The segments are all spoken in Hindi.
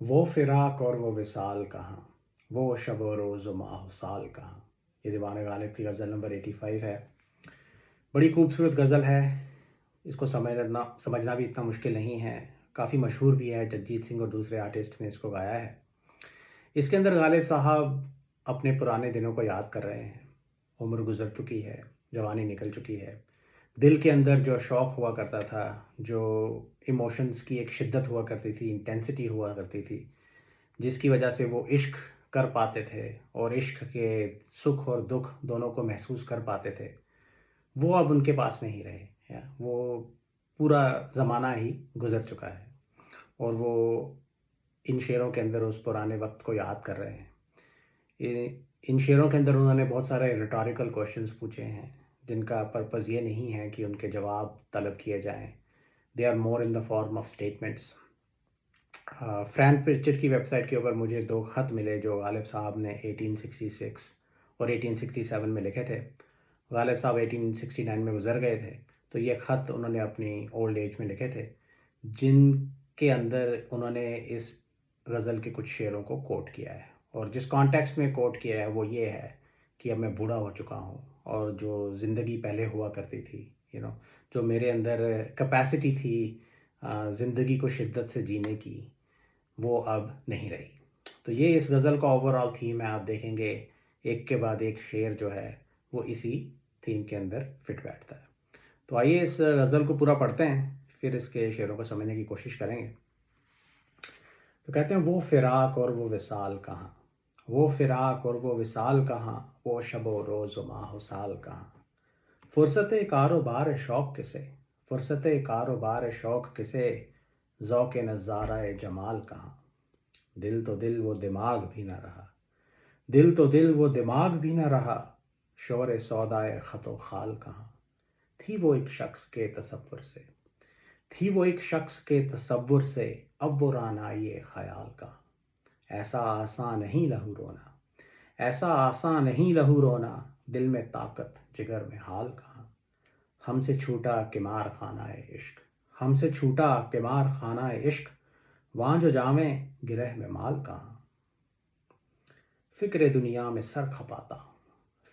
वो फिराक और वो विसाल कहाँ, वो शब व रोज़ व माह व साल कहाँ। ये दीवान गालिब की गज़ल नंबर 85 है। बड़ी खूबसूरत गज़ल है। इसको समझना भी इतना मुश्किल नहीं है। काफ़ी मशहूर भी है, जगजीत सिंह और दूसरे आर्टिस्ट ने इसको गाया है। इसके अंदर गालिब साहब अपने पुराने दिनों को याद कर रहे हैं। उम्र गुज़र चुकी है, जवानी निकल चुकी है। दिल के अंदर जो शौक़ हुआ करता था, जो इमोशंस की एक शिद्दत हुआ करती थी, इंटेंसिटी हुआ करती थी, जिसकी वजह से वो इश्क कर पाते थे और इश्क के सुख और दुख दोनों को महसूस कर पाते थे, वो अब उनके पास नहीं रहे। या वो पूरा ज़माना ही गुज़र चुका है और वो इन शेरों के अंदर उस पुराने वक्त को याद कर रहे हैं। इन शेरों के अंदर उन्होंने बहुत सारे रिटोरिकल क्वेश्चंस पूछे हैं, जिनका पर्पज़ ये नहीं है कि उनके जवाब तलब किए जाएं। They are more in the form of statements. Frank Pritchard की वेबसाइट के ऊपर मुझे दो ख़त मिले जो गालिब साहब ने 1866 और 1867 में लिखे थे। गालिब साहब 1869 में गुज़र गए थे, तो ये ख़त उन्होंने अपनी ओल्ड एज में लिखे थे, जिनके अंदर उन्होंने इस गज़ल के कुछ शेरों को कोट किया है। और जिस कॉन्टेक्स्ट में कोट किया है वो ये है कि अब मैं बूढ़ा हो चुका हूँ और जो ज़िंदगी पहले हुआ करती थी, जो मेरे अंदर कैपेसिटी थी ज़िंदगी को शिद्दत से जीने की, वो अब नहीं रही। तो ये इस गज़ल का ओवरऑल थीम है। आप देखेंगे एक के बाद एक शेर जो है वो इसी थीम के अंदर फिट बैठता है। तो आइए इस गज़ल को पूरा पढ़ते हैं, फिर इसके शेरों को समझने की कोशिश करेंगे। तो कहते हैं, वो फ़िराक और वो विसाल कहाँ, वो फ़िराक और वो विसाल कहाँ, वो शब-ओ रोज़ व माह-ओ साल कहाँ। फ़ुर्सत-ए कारोबार शौक़ किसे, फ़ुर्सत-ए कारोबार शौक़ किसे, ज़ौक़-ए नज़ारा-ए जमाल कहाँ। दिल तो दिल वो दिमाग भी न रहा, दिल तो दिल वो दिमाग भी न रहा, शोर सौदाए ख़त ख़ाल कहाँ। थी वो एक शख्स के तसव्वुर से, थी वो एक शख्स के तसव्वुर से, अब वो रानाई ख़याल कहाँ। ऐसा आसान नहीं लहू रोना, ऐसा आसान नहीं लहू रोना, दिल में ताकत जिगर में हाल कहाँ। हमसे छूटा किमार खानाए इश्क, हमसे छूटा किमार खानाए इश्क, वहाँ जो जामे गिरह में माल कहाँ। फ़िक्र दुनिया में सर खपाता हूँ,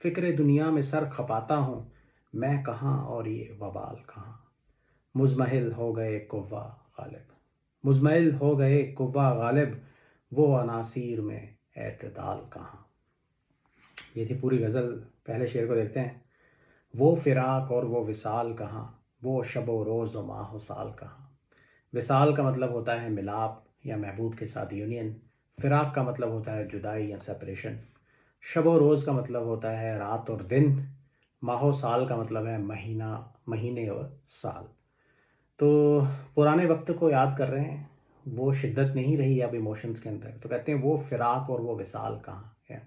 फ़िक्र दुनिया में सर खपाता हूँ, मैं कहाँ और ये वबाल कहाँ। मुज़महिल हो गए कुव्वा गालिब, मुज़महिल हो गए कुव्वा गालिब, वो अनासीर में एतदाल कहाँ। ये थी पूरी गज़ल। पहले शेर को देखते हैं। वो फ़िराक और वो विसाल कहाँ, वो शब-ओ रोज़ व माह-ओ साल कहाँ। विसाल का मतलब होता है मिलाप या महबूब के साथ यूनियन। फ़िराक का मतलब होता है जुदाई या सेपरेशन। शब-ओ रोज़ का मतलब होता है रात और दिन। माह-ओ साल का मतलब है महीना, महीने और साल। तो पुराने वक्त को याद कर रहे हैं, वो शिद्दत नहीं रही अब इमोशंस के अंदर। तो कहते हैं, वो फ़िराक और वो विसाल कहाँ है।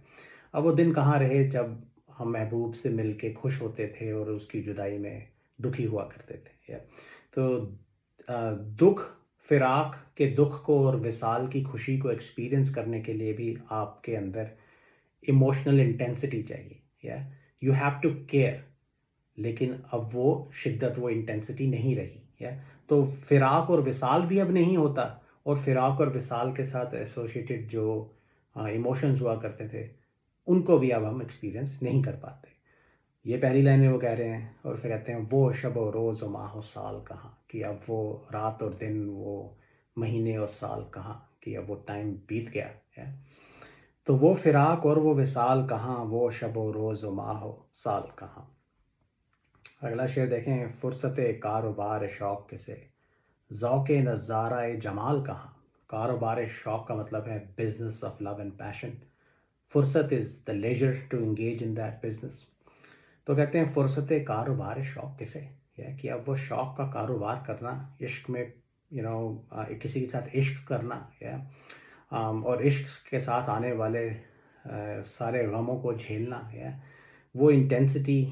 अब वो दिन कहाँ रहे जब हम महबूब से मिल के खुश होते थे और उसकी जुदाई में दुखी हुआ करते थे। तो दुख, फ़िराक के दुख को और विसाल की खुशी को एक्सपीरियंस करने के लिए भी आपके अंदर इमोशनल इंटेंसिटी चाहिए। You have to care. लेकिन अब वो शिद्दत, वो इंटेंसिटी नहीं रही है। तो फ़िराक और विसाल भी अब नहीं होता, और फ़िराक और विसाल के साथ एसोसिएटेड जो इमोशंस हुआ करते थे, उनको भी अब हम एक्सपीरियंस नहीं कर पाते। ये पहली लाइन में वो कह रहे हैं, और फिर कहते हैं, वो शब व रोज़ व माह व साल कहाँ, कि अब वो रात और दिन, वो महीने और साल कहाँ, कि अब वो टाइम बीत गया है। तो वो फ़िराक और वो विसाल कहाँ, वो शब व रोज़ व माह व साल कहाँ। अगला शेर देखें। फ़ुर्सत-ए कारोबार शौक़ किसे, ज़ौक़-ए नज़ारा-ए जमाल कहाँ। कारोबार शौक़ का मतलब है business of love and passion. फ़ुर्सत is the leisure to engage in that business. तो कहते हैं, फ़ुर्सत-ए कारोबार शौक़ किसे, या कि अब वो शौक़ का कारोबार करना, इश्क में किसी के साथ इश्क करना, और इश्क के साथ आने वाले सारे गमों को झेलना, वो इंटेंसिटी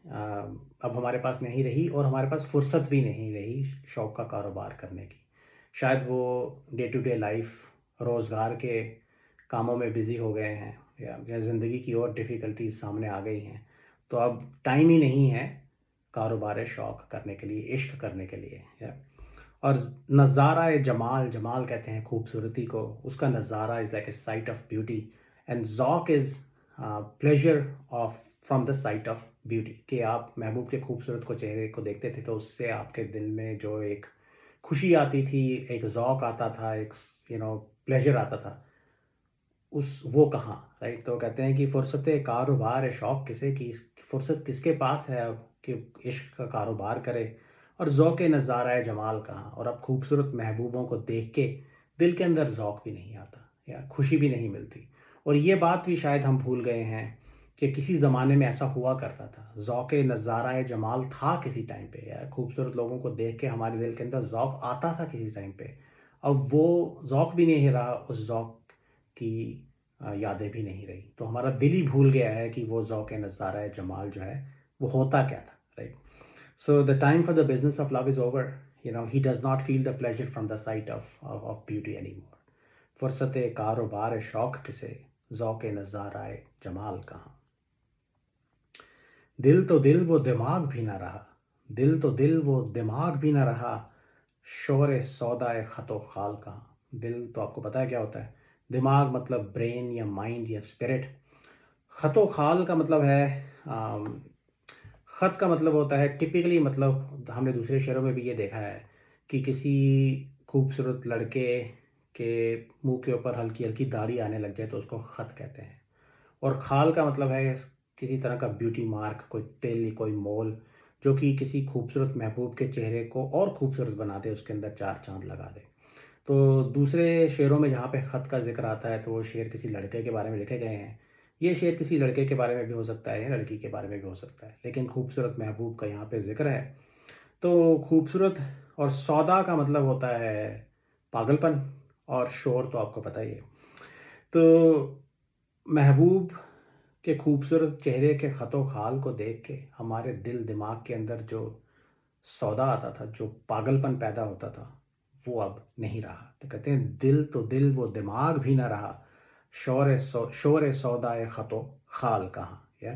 अब हमारे पास नहीं रही, और हमारे पास फुर्सत भी नहीं रही शौक़ का कारोबार करने की। शायद वो डे टू डे लाइफ, रोज़गार के कामों में बिज़ी हो गए हैं, या ज़िंदगी की और डिफ़िकल्टीज़ सामने आ गई हैं, तो अब टाइम ही नहीं है कारोबार शौक़ करने के लिए, इश्क करने के लिए। और नज़ारा जमाल, जमाल कहते हैं खूबसूरती को, उसका नज़ारा is like a sight of beauty, and ज़ौक़ is pleasure of from the sight of beauty, कि आप महबूब के खूबसूरत को चेहरे को देखते थे तो उससे आपके दिल में जो एक खुशी आती थी, एक ज़ौक़ आता था, एक प्लेजर आता था, उस वो कहाँ, राइट? तो कहते हैं कि फ़ुर्सत कारोबार है शौक़ किसे की, फ़ुर्सत किसके पास है अब कि इश्क का कारोबार करे, और ज़ौक़ नज़ारा है जमाल कहाँ, और अब खूबसूरत महबूबों को देख के दिल के अंदर ज़ौक़ भी नहीं आता या खुशी भी नहीं मिलती। और ये बात भी शायद हम भूल गए हैं कि किसी ज़माने में ऐसा हुआ करता था, ज़ौक़ नज़ारा है जमाल था किसी टाइम पे, या खूबसूरत लोगों को देख के हमारे दिल के अंदर ज़ौक़ आता था किसी टाइम पे। अब वो ज़ौक़ भी नहीं रहा, उस ज़ौक़ की यादें भी नहीं रही। तो हमारा दिल ही भूल गया है कि वो ज़ौक़ नज़ारा जमाल जो है, वो होता क्या था, right? So the time for the business of love is over. He does not feel the pleasure from the sight of beauty anymore. फुर्सत कारोबार शौक़ किसे, ज़ौक़ नज़ारा जमाल कहाँ। दिल तो दिल वो दिमाग भी ना रहा, दिल तो दिल वो दिमाग भी ना रहा, शोर सौदा ख़तो ख़ाल कहाँ। दिल तो आपको पता है क्या होता है, दिमाग मतलब ब्रेन या माइंड या स्पिरिट, ख़तो ख़ाल का मतलब है ख़त का मतलब होता है टिपिकली, मतलब हमने दूसरे शहरों में भी ये देखा है कि किसी खूबसूरत लड़के के मुंह के ऊपर हल्की हल्की दाढ़ी आने लग जाए तो उसको ख़त कहते हैं। और खाल का मतलब है किसी तरह का ब्यूटी मार्क, कोई तिल, कोई मोल, जो कि किसी खूबसूरत महबूब के चेहरे को और खूबसूरत बना दे, उसके अंदर चार चांद लगा दे। तो दूसरे शेरों में जहाँ पे ख़त का ज़िक्र आता है तो वो शेर किसी लड़के के बारे में लिखे गए हैं। ये शेर किसी लड़के के बारे में भी हो सकता है या लड़की के बारे में भी हो सकता है, लेकिन खूबसूरत महबूब का यहाँ पे ज़िक्र है। तो खूबसूरत और सौदा का मतलब होता है पागलपन, और शोर तो आपको पता ही है। तो महबूब के खूबसूरत चेहरे के ख़तो ख़ाल को देख के हमारे दिल दिमाग के अंदर जो सौदा आता था, जो पागलपन पैदा होता था, वो अब नहीं रहा। तो कहते हैं दिल तो दिल वो दिमाग भी ना रहा, शोर सौदा ख़तो ख़ाल कहाँ। या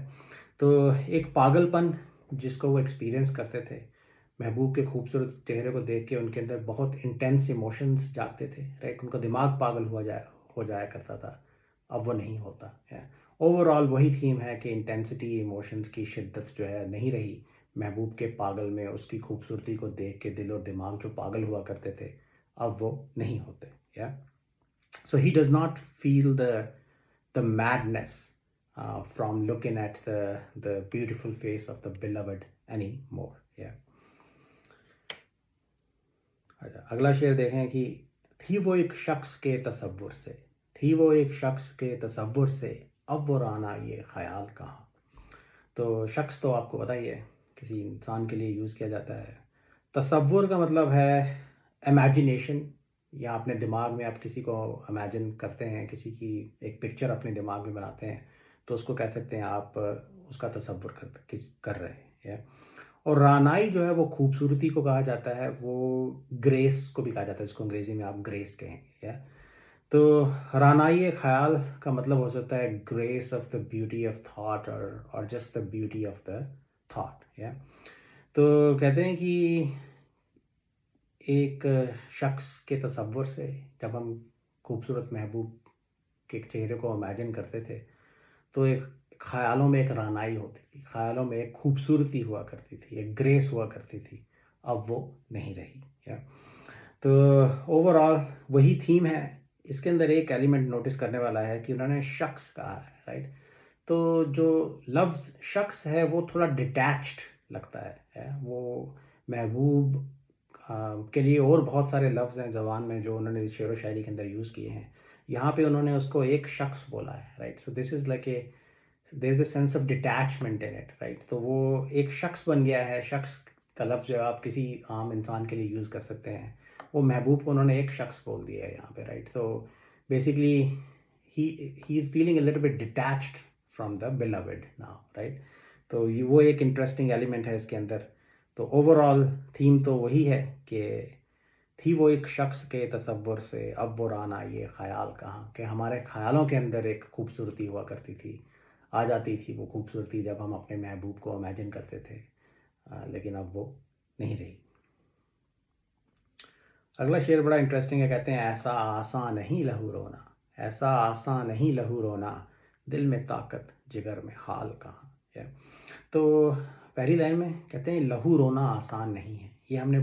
तो एक पागलपन जिसको वो एक्सपीरियंस करते थे, महबूब के खूबसूरत चेहरे को देख के उनके अंदर बहुत इंटेंस इमोशंस जागते थे, राइट? उनका दिमाग पागल हो जाया करता था, अब वो नहीं होता है। ओवरऑल वही थीम है कि इंटेंसिटी, इमोशंस की शिद्दत जो है नहीं रही महबूब के पागल में, उसकी खूबसूरती को देख के दिल और दिमाग जो पागल हुआ करते थे, अब वो नहीं होते। या so he does not feel the madness from looking at the beautiful face of the beloved anymore. Yeah. अच्छा, अगला शेर देखें कि थी वो एक शख्स के तसव्वुर से, थी वो एक शख्स के तसव्वुर से, अब वो राना ये ख्याल कहाँ। तो शख्स तो आपको पता ही है, किसी इंसान के लिए यूज़ किया जाता है। तसव्वुर का मतलब है इमेजिनेशन, या अपने दिमाग में आप किसी को इमेजिन करते हैं, किसी की एक पिक्चर अपने दिमाग में बनाते हैं, तो उसको कह सकते हैं आप उसका तसव्वुर कर रहे हैं। या और रानाई जो है वो खूबसूरती को कहा जाता है, वो ग्रेस को भी कहा जाता है, जिसको अंग्रेज़ी में आप ग्रेस कहेंगे। या तो रानाई ख़याल का मतलब हो सकता है grace of the beauty of thought, और just the beauty of the thought. या तो कहते हैं कि एक शख्स के तसव्वुर से, जब हम खूबसूरत महबूब के चेहरे को इमेजिन करते थे, तो एक ख़यालों में एक रानाई होती थी, ख़यालों में एक खूबसूरती हुआ करती थी, एक ग्रेस हुआ करती थी, अब वो नहीं रही। या तो ओवरऑल वही थीम है। इसके अंदर एक एलिमेंट नोटिस करने वाला है कि उन्होंने शख्स कहा है, राइट? तो जो लफ्ज़ शख्स है वो थोड़ा डिटैच्ड लगता है। वो महबूब के लिए और बहुत सारे लफ्ज़ हैं ज़बान में जो उन्होंने शेर व शायरी के अंदर यूज़ किए हैं। यहाँ पे उन्होंने उसको एक शख्स बोला है, right? So this is like a there is a sense of detachment in it, right? तो वो एक शख्स बन गया है। शख्स का लफ्ज़ जो है आप किसी आम इंसान के लिए यूज़ कर सकते हैं, वो महबूब को उन्होंने एक शख्स बोल दिया है यहाँ पे, राइट? तो basically he he is feeling a little bit detached from the beloved now, right? तो ये वो एक इंटरेस्टिंग एलिमेंट है इसके अंदर। तो ओवरऑल थीम तो वही है कि थी वो एक शख्स के तसव्वुर से, अब वो राना ये ख़याल कहाँ, कि हमारे ख़यालों के अंदर एक खूबसूरती हुआ करती थी, आ जाती थी वो खूबसूरती जब हम अपने महबूब को इमेजिन करते थे, लेकिन अब वो नहीं रही। अगला शेर बड़ा इंटरेस्टिंग है, कहते हैं ऐसा आसान नहीं लहू रोना, ऐसा आसान नहीं लहू रोना, दिल में ताकत जिगर में हाल कहाँ है। तो पहली लाइन में कहते हैं लहू रोना आसान नहीं है, ये हमने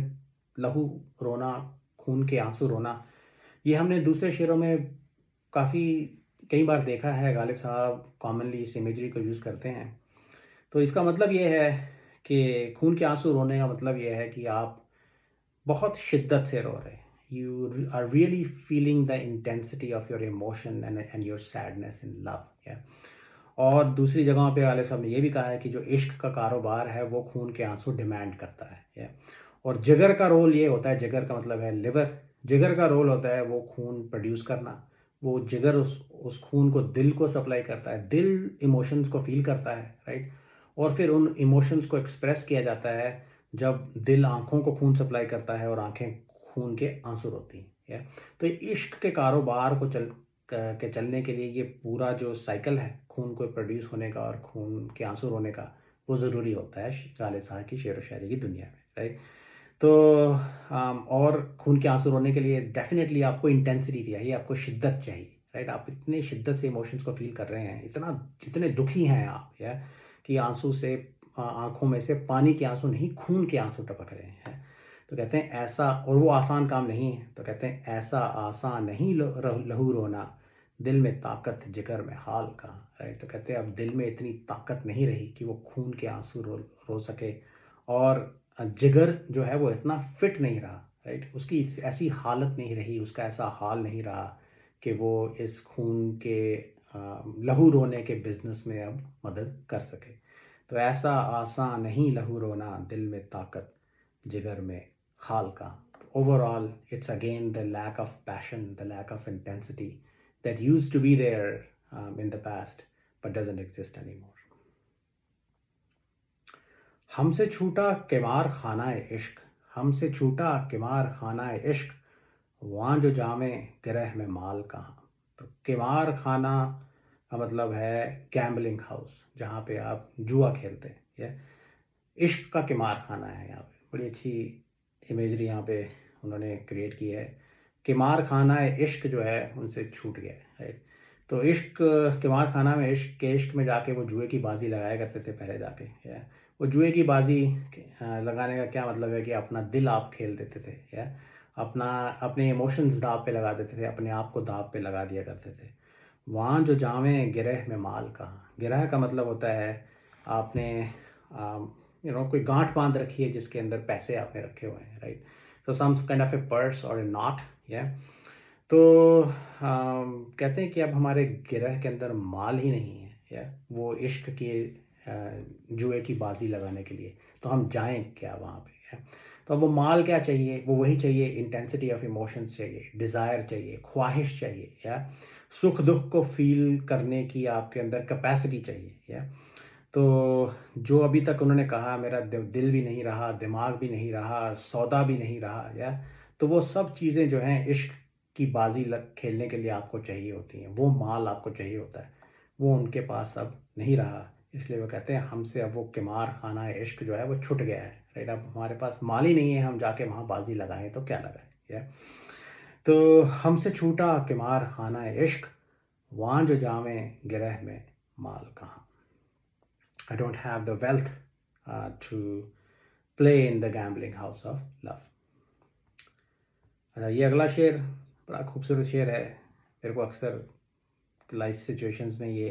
लहू रोना, खून के आंसू रोना, ये हमने दूसरे शेरों में काफ़ी कई बार देखा है। गालिब साहब कॉमनली इस इमेजरी को यूज़ करते हैं। तो इसका मतलब ये है कि खून के आंसू रोने का मतलब ये है कि आप बहुत शिद्दत से रो रहे हैं, you are really feeling the intensity of your emotion and your sadness in love, yeah. और दूसरी जगहों पे वाले साहब ने ये भी कहा है कि जो इश्क का कारोबार है वो खून के आंसू डिमांड करता है, या। और जिगर का रोल ये होता है, जिगर का मतलब है लिवर, जिगर का रोल होता है वो खून प्रोड्यूस करना। वो जिगर उस खून को दिल को सप्लाई करता है, दिल इमोशंस को फील करता है, राइट। और फिर उन इमोशंस को एक्सप्रेस किया जाता है जब दिल आँखों को खून सप्लाई करता है और आँखें खून के आंसू रोती हैं, या। तो इश्क के कारोबार को चलने के लिए ये पूरा जो साइकिल है खून को प्रोड्यूस होने का और खून के आंसू रोने का, वो ज़रूरी होता है गालिब साहब की शेर व शायरी की दुनिया में, राइट। तो और खून के आंसू रोने के लिए डेफिनेटली आपको इंटेंसिटी चाहिए, आपको शिद्दत चाहिए, राइट। आप इतने शिद्दत से इमोशंस को फील कर रहे हैं, इतना इतने दुखी हैं आप, या, कि आंसू से आंखों में से पानी के आंसू नहीं खून के आंसू टपक रहे हैं। तो कहते हैं ऐसा, और वो आसान काम नहीं है, तो कहते हैं ऐसा आसान नहीं लहू रोना, दिल में ताकत जिगर में हाल कहाँ, राइट। तो कहते हैं अब दिल में इतनी ताकत नहीं रही कि वो खून के आंसू रो सके, और जिगर जो है वो इतना फिट नहीं रहा, राइट। उसकी ऐसी हालत नहीं रही, उसका ऐसा हाल नहीं रहा कि वो इस खून के लहू रोने के बिजनेस में अब मदद कर सके। तो ऐसा आसान नहीं लहू रोना, दिल में ताकत जिगर में हाल का। Overall it's again the lack of passion, the lack of intensity that used to be there in the past but doesn't exist anymore. हमसे छूटा किमार खानाए इश्क, हमसे छूटा किमार खानाए इश्क, वहाँ जो जामे गिरह में माल कहाँ। तो किमार खाना का मतलब है गैम्बलिंग हाउस, जहाँ पे आप जुआ खेलते हैं, या। इश्क का किमार खाना है, यहाँ पे बड़ी अच्छी इमेजरी यहाँ पे उन्होंने क्रिएट की है। किमार खाना है इश्क जो है उनसे छूट गया है, राइट। तो इश्क, किमार खाना में इश्क में जाके वो जुए की बाजी लगाया करते थे पहले जाके, या। वो जुए की बाजी लगाने का क्या मतलब है कि अपना दिल आप खेल देते थे, या। अपना अपने इमोशंस दाव पे लगा देते थे, अपने आप को दाव पे लगा दिया करते थे। वहाँ जो जामे गिरह में माल कहाँ, गिरह का मतलब होता है आपने कोई गांठ बांध रखी है जिसके अंदर पैसे आपने रखे हुए हैं, राइट। तो some kind of a purse और ए नॉट, या। तो कहते हैं कि अब हमारे गिरह के अंदर माल ही नहीं है, या, वो इश्क के जुए की बाजी लगाने के लिए, तो हम जाएं क्या वहाँ पे, या। तो अब वो माल क्या चाहिए, वो वही चाहिए, इंटेंसिटी ऑफ इमोशंस चाहिए, डिज़ायर चाहिए, ख्वाहिश चाहिए, या। सुख दुख को फील करने की आपके अंदर कैपेसिटी चाहिए, या। तो जो अभी तक उन्होंने कहा मेरा दिल भी नहीं रहा, दिमाग भी नहीं रहा, सौदा भी नहीं रहा, या। तो वो सब चीज़ें जो हैं इश्क की बाजी लग खेलने के लिए आपको चाहिए होती हैं, वो माल आपको चाहिए होता है, वो उनके पास अब नहीं रहा। इसलिए वो कहते हैं हमसे अब वो किमार खाना है इश्क जो है वो छूट गया है, राइट। अब हमारे पास माल ही नहीं है, हम जाके वहाँ बाजी लगाएं तो क्या लगाएं, या। तो हमसे छूटा किमार खाना है इश्क, वहाँ जो जामे गिरह में माल कहाँ। I don't have the wealth to play in the gambling house of love. ये अगला शेर बड़ा खूबसूरत शेर है। मेरे को अक्सर लाइफ सिचुएशंस में ये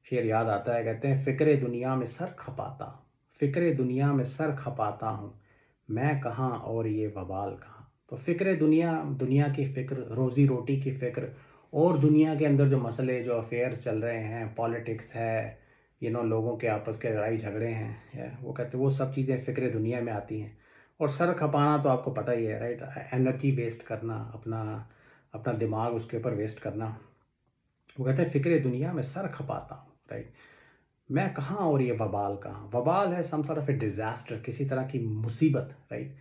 शेर याद आता है। कहते हैं फ़िक्रे दुनिया में सर खपाता, फ़िक्रे दुनिया में सर खपाता हूँ, मैं कहाँ और ये वबाल कहाँ। तो फ़िक्रे दुनिया, दुनिया की फ़िक्र, रोज़ी रोटी की फ़िक्र, और दुनिया के अंदर जो मसले, जो अफेयर्स चल रहे हैं, पॉलिटिक्स है, लोगों के आपस के लड़ाई झगड़े हैं, या वो कहते हैं वो सब चीज़ें फ़िक्र दुनिया में आती हैं। और सर खपाना तो आपको पता ही है, राइट। एनर्जी वेस्ट करना, अपना अपना दिमाग उसके ऊपर वेस्ट करना। वो कहते हैं फ़िक्रे दुनिया में सर खपाता हूँ, राइट। मैं कहाँ और ये वबाल कहाँ। वबाल है some sort of a disaster, किसी तरह की मुसीबत, राइट।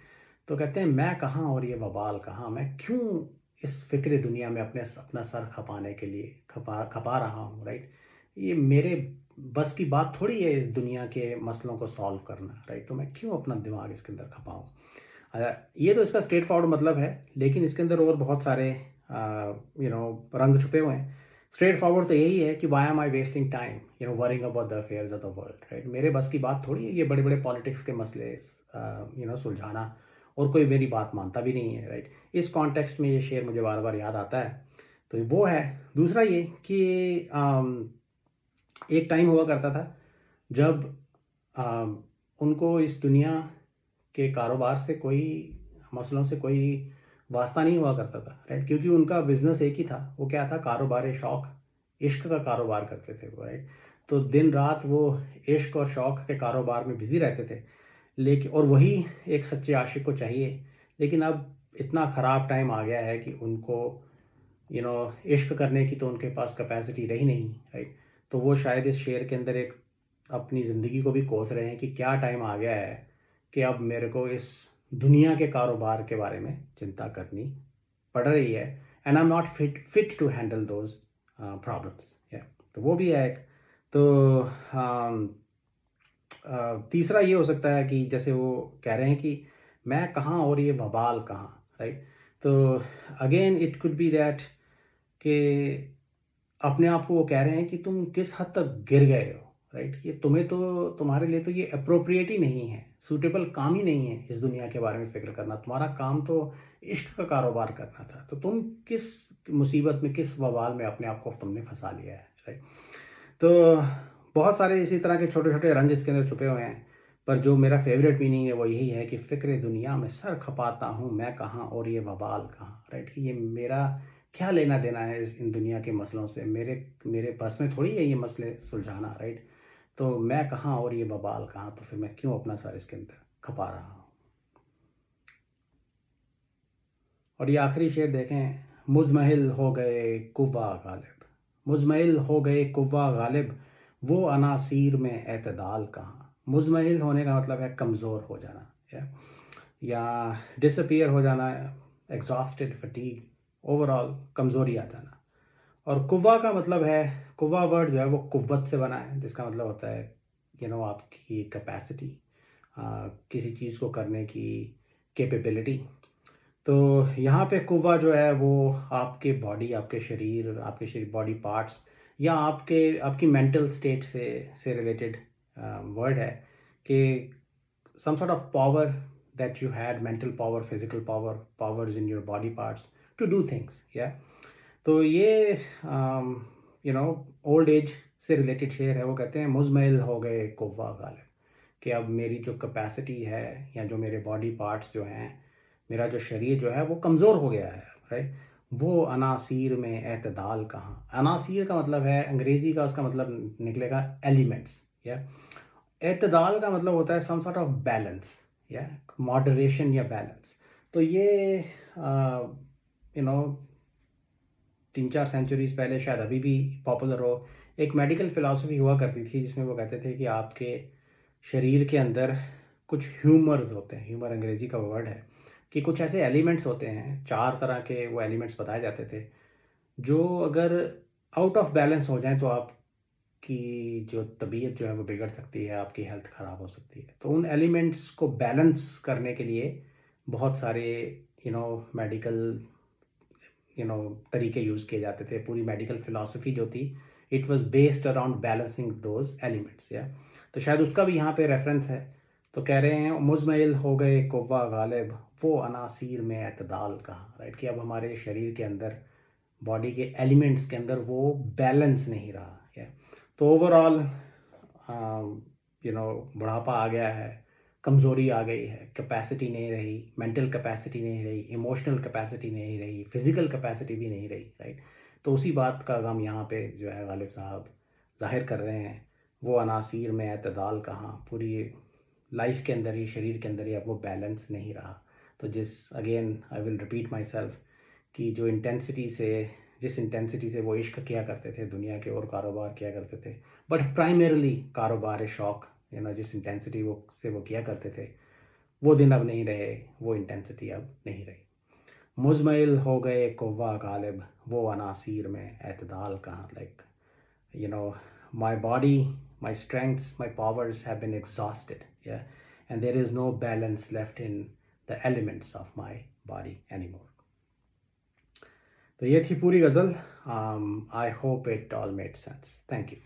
तो कहते हैं मैं कहाँ और ये वबाल कहाँ, मैं क्यों इस फ़िक्र दुनिया में अपना सर खपाने के लिए खपा रहा हूँ, राइट। ये मेरे बस की बात थोड़ी है इस दुनिया के मसलों को सॉल्व करना, राइट। तो मैं क्यों अपना दिमाग इसके अंदर खपाऊँ। ये तो इसका स्ट्रेट फॉरवर्ड मतलब है, लेकिन इसके अंदर और बहुत सारे रंग छुपे हुए हैं। स्ट्रेट फॉरवर्ड तो यही है कि why am I wasting time worrying about the affairs of the world, right. मेरे बस की बात थोड़ी है ये बड़े बड़े पॉलिटिक्स के मसले सुलझाना, और कोई मेरी बात मानता भी नहीं है, राइट। इस कॉन्टेक्स्ट में ये शेर मुझे बार बार याद आता है, तो वो है। दूसरा ये कि एक टाइम हुआ करता था जब उनको इस दुनिया के कारोबार से कोई, मसलों से कोई वास्ता नहीं हुआ करता था, राइट। क्योंकि उनका बिजनेस एक ही था, वो क्या था, कारोबार शौक, इश्क का कारोबार करते थे वो, राइट। तो दिन रात वो इश्क और शौक के कारोबार में बिजी रहते थे, लेकिन और वही एक सच्चे आशिक को चाहिए। लेकिन अब इतना ख़राब टाइम आ गया है कि उनको इश्क करने की तो उनके पास कैपेसिटी रही नहीं, राइट। तो वो शायद इस शेर के अंदर एक अपनी ज़िंदगी को भी कोस रहे हैं कि क्या टाइम आ गया है कि अब मेरे को इस दुनिया के कारोबार के बारे में चिंता करनी पड़ रही है, and I am not fit to handle those problems, yeah. तो वो भी है एक। तो तीसरा ये हो सकता है कि जैसे वो कह रहे हैं कि मैं कहाँ और ये वबाल कहाँ, राइट। तो again it could be that कि अपने आप को वो कह रहे हैं कि तुम किस हद तक गिर गए हो, राइट। ये तुम्हें तो, तुम्हारे लिए तो ये अप्रोप्रिएट ही नहीं है, सूटेबल काम ही नहीं है इस दुनिया के बारे में फ़िक्र करना। तुम्हारा काम तो इश्क का कारोबार करना था, तो तुम किस मुसीबत में, किस वबाल में अपने आप को तुमने फंसा लिया है, राइट। तो बहुत सारे इसी तरह के छोटे छोटे रंग इसके अंदर छुपे हुए हैं, पर जो मेरा फेवरेट मीनिंग है वो यही है कि फ़िक्र दुनिया में सर खपाता हूँ मैं कहाँ और ये वबाल कहाँ, राइट। कि ये मेरा क्या लेना देना है इन दुनिया के मसलों से, मेरे मेरे बस में थोड़ी है ये मसले सुलझाना, राइट। तो मैं कहाँ और ये वबाल कहाँ, तो फिर मैं क्यों अपना सर इसके अंदर खपा रहा हूँ। और ये आखिरी शेर देखें, मुज़महिल हो गए कुव्वा गालिब, मुज़महिल हो गए कुव्वा गालिब, वो अनासीर में एतदाल कहाँ। मुज़महिल होने का मतलब है कमज़ोर हो जाना, या डिसअपीयर हो जाना, एग्जॉस्टेड, फटीग, ओवरऑल कमज़ोरी आ जाना। और कुव्वा का मतलब है, कुव्वा वर्ड जो है वो कुव्वत से बना है, जिसका मतलब होता है आपकी कैपेसिटी, किसी चीज़ को करने की कैपेबिलिटी। तो यहाँ पे कुव्वा जो है वो आपके बॉडी, आपके शरीर बॉडी पार्ट्स, या आपकी मेंटल स्टेट से रिलेटेड वर्ड है कि some sort of power that you had, mental power, physical power, powers in your body parts to do things, yeah। तो ये ओल्ड एज से रिलेटेड शेर है। वो कहते हैं मुज़महिल हो गए कुव्वा गालिब, कि अब मेरी जो कैपेसिटी है, या जो मेरे बॉडी पार्ट्स जो हैं, मेरा जो शरीर जो है वो कमज़ोर हो गया है, राइट। वो अनासीर में एतदाल कहाँ। अनासीर का मतलब है, अंग्रेज़ी का उसका मतलब निकलेगा एलिमेंट्स, या। एतदाल का मतलब होता है सम सॉर्ट ऑफ बैलेंस, या मॉडरेशन या बैलेंस। तो ये यू नो 3-4 सेंचुरीज पहले, शायद अभी भी पॉपुलर हो, एक मेडिकल फ़िलासफ़ी हुआ करती थी जिसमें वो कहते थे कि आपके शरीर के अंदर कुछ ह्यूमर्स होते हैं, ह्यूमर अंग्रेज़ी का वर्ड है, कि कुछ ऐसे एलिमेंट्स होते हैं, 4 तरह के वो एलिमेंट्स बताए जाते थे, जो अगर आउट ऑफ बैलेंस हो जाएँ तो आपकी जो तबीयत जो है वो बिगड़ सकती है, आपकी हेल्थ ख़राब हो सकती है। तो उन एलिमेंट्स को बैलेंस करने के लिए बहुत सारे मेडिकल तरीके यूज़ किए जाते थे। पूरी मेडिकल फ़िलासफ़ी जो थी, it was based around balancing those elements, या। तो शायद उसका भी यहाँ पे रेफ़रेंस है। तो कह रहे हैं मुज़महिल हो गए कुव्वा गालिब, वो अनासीर में एतदाल कहाँ, राइट। कि अब हमारे शरीर के अंदर, बॉडी के एलिमेंट्स के अंदर वो बैलेंस नहीं रहा, या। तो ओवरऑल बुढ़ापा आ गया है, कमज़ोरी आ गई है, कैपेसिटी नहीं रही, मेंटल कैपेसिटी नहीं रही, इमोशनल कैपेसिटी नहीं रही, फिज़िकल कैपेसिटी भी नहीं रही, राइट। तो उसी बात का गम यहाँ पे जो है गालिब साहब ज़ाहिर कर रहे हैं। वो अनासीर में एतदाल कहाँ, पूरी लाइफ के अंदर ही, शरीर के अंदर ही अब वो बैलेंस नहीं रहा। तो again I will repeat my self, कि जिस इंटेंसिटी से वो इश्क किया करते थे, दुनिया के और कारोबार किया करते थे, बट प्राइमरली कारोबार शौक़, जिस इंटेंसिटी वो किया करते थे, वो दिन अब नहीं रहे, वो इंटेंसिटी अब नहीं रही। मुज़महिल हो गए कुव्वा गालिब, वो अनासीर में एतदाल कहाँ, like my body, my strengths, my powers have been exhausted, yeah, and there is no balance left in the elements of my body anymore. तो ये थी पूरी गज़ल. I hope it all made sense. Thank you.